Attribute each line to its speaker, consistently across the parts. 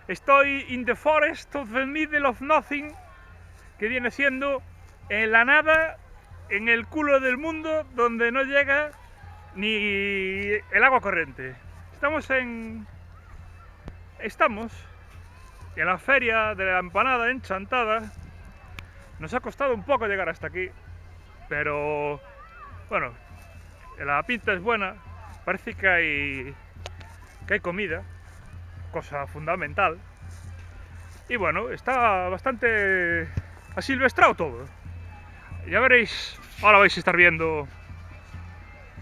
Speaker 1: Estoy in the forest of the middle of nothing, que viene siendo en la nada, en el culo del mundo, donde no llega ni el agua corriente. Estamos en la feria de la empanada enchantada. Nos ha costado un poco llegar hasta aquí, pero bueno, la pinta es buena. Parece que hay comida, cosa fundamental. Y bueno, está bastante asilvestrado todo. Ya veréis, ahora vais a estar viendo.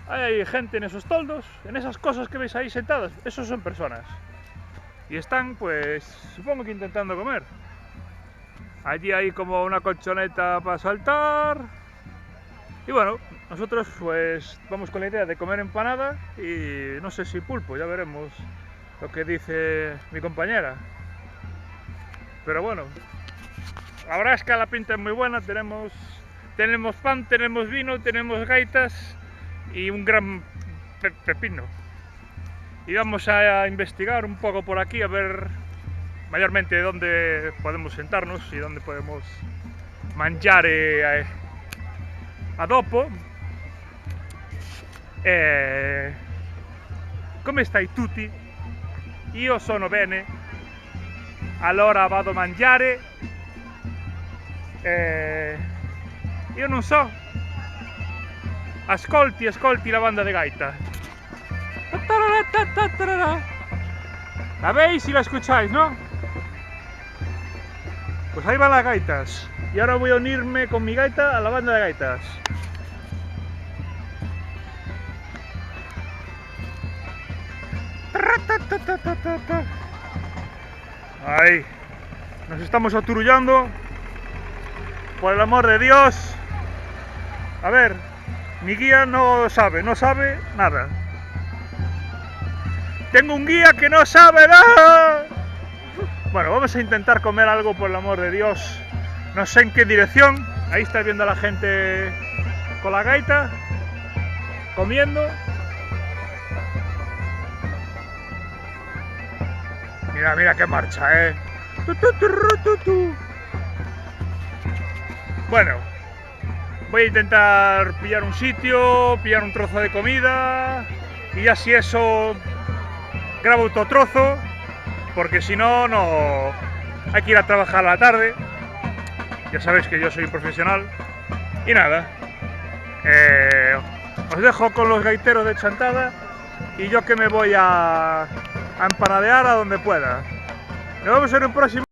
Speaker 1: Hay gente en esos toldos, en esas cosas que veis ahí sentadas. Esos son personas. Y están, pues, supongo que intentando comer. Allí hay como una colchoneta para saltar. Y bueno, nosotros pues vamos con la idea de comer empanada y no sé si pulpo, ya veremos lo que dice mi compañera. Pero bueno, la verdad es que la pinta es muy buena, tenemos pan, tenemos vino, tenemos gaitas y un gran pepino. Y vamos a investigar un poco por aquí a ver mayormente dónde podemos sentarnos y dónde podemos mangiare a dopo. Come stai tutti? Io sono bene, allora vado a mangiare. Io non so. Ascolti la banda de gaita. ¿La veis y la escucháis, no? Pues ahí van las gaitas. Y ahora voy a unirme con mi gaita a la banda de gaitas. Ahí. Nos estamos aturullando. Por el amor de Dios. A ver, mi guía no sabe nada. Tengo un guía que no sabe nada. Bueno, vamos a intentar comer algo, por el amor de Dios. No sé en qué dirección. Ahí estáis viendo a la gente con la gaita, comiendo. Mira qué marcha, Bueno, voy a intentar pillar un sitio, pillar un trozo de comida y ya si eso grabo otro trozo, porque si no, hay que ir a trabajar a la tarde. Ya sabéis que yo soy un profesional. Y nada, os dejo con los gaiteros de Chantada y yo que me voy a empanadear a donde pueda. Nos vemos en un próximo.